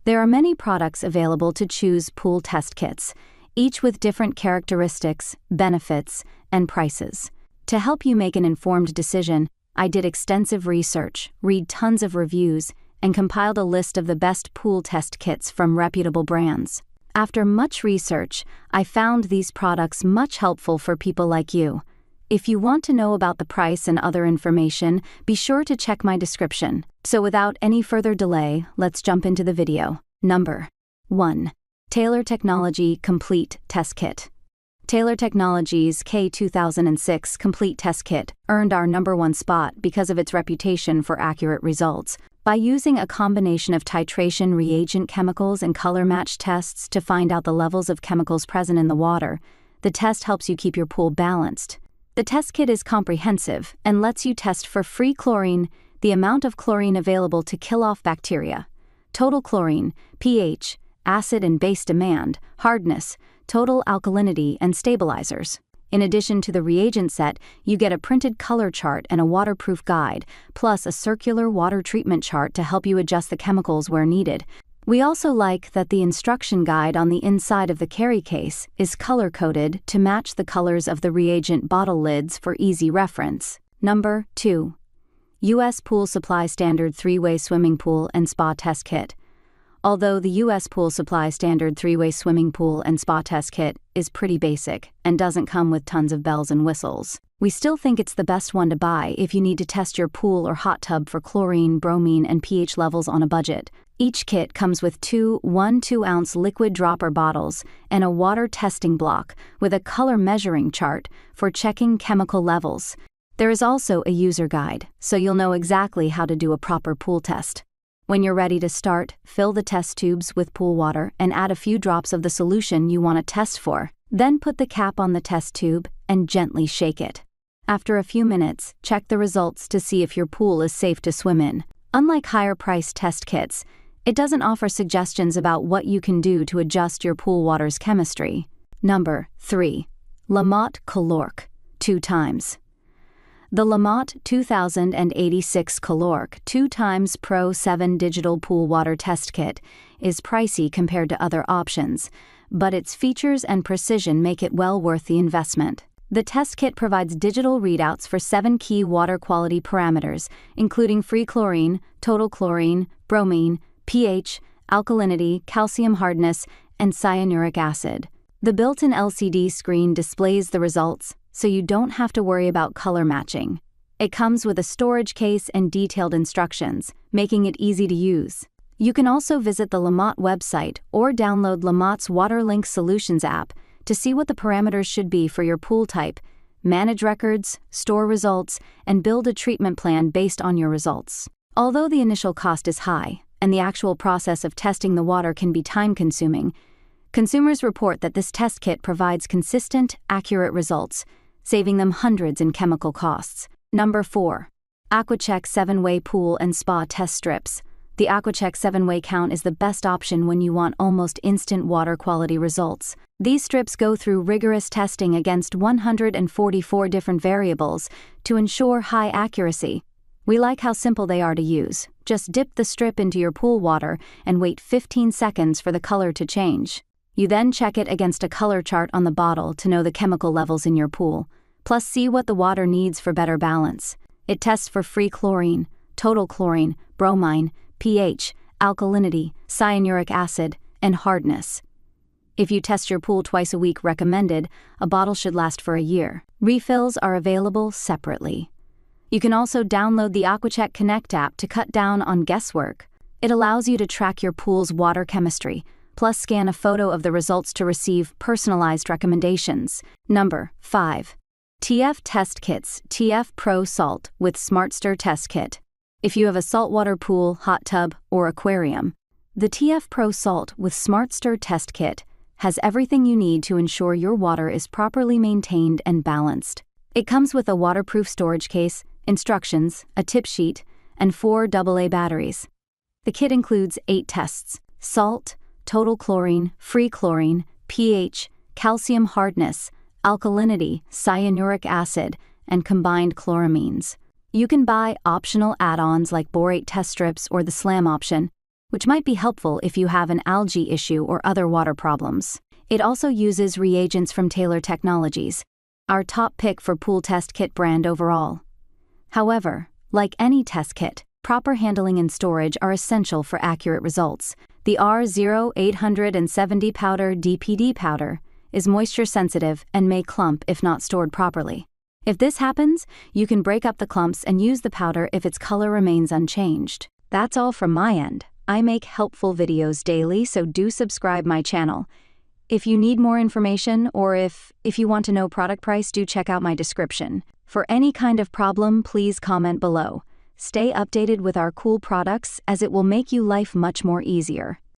There are many products available to choose pool test kits, each with different characteristics, benefits, and prices. To help you make an informed decision, I did extensive research, read tons of reviews, and compiled a list of the best pool test kits from reputable brands. After much research, I found these products much helpful for people like you. If you want to know about the price and other information, be sure to check my description. So without any further delay, let's jump into the video. Number 1. Taylor Technology Complete Test Kit. Taylor Technology's K2006 Complete Test Kit earned our #1 spot because of its reputation for accurate results. By using a combination of titration reagent chemicals and color match tests to find out the levels of chemicals present in the water, the test helps you keep your pool balanced. The test kit is comprehensive and lets you test for free chlorine, the amount of chlorine available to kill off bacteria, total chlorine, pH, acid and base demand, hardness, total alkalinity, and stabilizers. In addition to the reagent set, you get a printed color chart and a waterproof guide, plus a circular water treatment chart to help you adjust the chemicals where needed. We also like that the instruction guide on the inside of the carry case is color-coded to match the colors of the reagent bottle lids for easy reference. Number 2. U.S. Pool Supply Standard 3-Way Swimming Pool and Spa Test Kit. Although the U.S. Pool Supply Standard 3-Way Swimming Pool and Spa Test Kit is pretty basic and doesn't come with tons of bells and whistles, we still think it's the best one to buy if you need to test your pool or hot tub for chlorine, bromine, and pH levels on a budget. Each kit comes with two 1-2-ounce liquid dropper bottles and a water testing block with a color measuring chart for checking chemical levels. There is also a user guide, so you'll know exactly how to do a proper pool test. When you're ready to start, fill the test tubes with pool water and add a few drops of the solution you want to test for. Then put the cap on the test tube and gently shake it. After a few minutes, check the results to see if your pool is safe to swim in. Unlike higher-priced test kits, it doesn't offer suggestions about what you can do to adjust your pool water's chemistry. Number 3. LaMotte ColorQ 2x. The LaMotte 2086 ColorQ 2x Pro 7 Digital Pool Water Test Kit is pricey compared to other options, but its features and precision make it well worth the investment. The test kit provides digital readouts for 7 key water quality parameters, including free chlorine, total chlorine, bromine, pH, alkalinity, calcium hardness, and cyanuric acid. The built-in LCD screen displays the results, so you don't have to worry about color matching. It comes with a storage case and detailed instructions, making it easy to use. You can also visit the LaMotte website or download LaMotte's WaterLink Solutions app to see what the parameters should be for your pool type, manage records, store results, and build a treatment plan based on your results. Although the initial cost is high, and the actual process of testing the water can be time-consuming, consumers report that this test kit provides consistent, accurate results, saving them hundreds in chemical costs. Number 4. AquaChek 7-Way Pool and Spa Test Strips. The AquaChek 7-Way count is the best option when you want almost instant water quality results. These strips go through rigorous testing against 144 different variables to ensure high accuracy. We like how simple they are to use. Just dip the strip into your pool water and wait 15 seconds for the color to change. You then check it against a color chart on the bottle to know the chemical levels in your pool, plus see what the water needs for better balance. It tests for free chlorine, total chlorine, bromine, pH, alkalinity, cyanuric acid, and hardness. If you test your pool twice a week recommended, a bottle should last for a year. Refills are available separately. You can also download the AquaChek Connect app to cut down on guesswork. It allows you to track your pool's water chemistry, plus scan a photo of the results to receive personalized recommendations. Number 5. TF Test Kits TF Pro Salt with SmartStir Test Kit. If you have a saltwater pool, hot tub, or aquarium, the TF Pro Salt with SmartStir Test Kit has everything you need to ensure your water is properly maintained and balanced. It comes with a waterproof storage case, instructions, a tip sheet, and 4 AA batteries. The kit includes 8 tests: salt, total chlorine, free chlorine, pH, calcium hardness, alkalinity, cyanuric acid, and combined chloramines. You can buy optional add-ons like borate test strips or the SLAM option, which might be helpful if you have an algae issue or other water problems. It also uses reagents from Taylor Technologies, our top pick for pool test kit brand overall. However, like any test kit, proper handling and storage are essential for accurate results. The R0870 powder DPD powder is moisture sensitive and may clump if not stored properly. If this happens, you can break up the clumps and use the powder if its color remains unchanged. That's all from my end. I make helpful videos daily, so do subscribe my channel. If you need more information or if you want to know product price, do check out my description. For any kind of problem, please comment below. Stay updated with our cool products as it will make you life much more easier.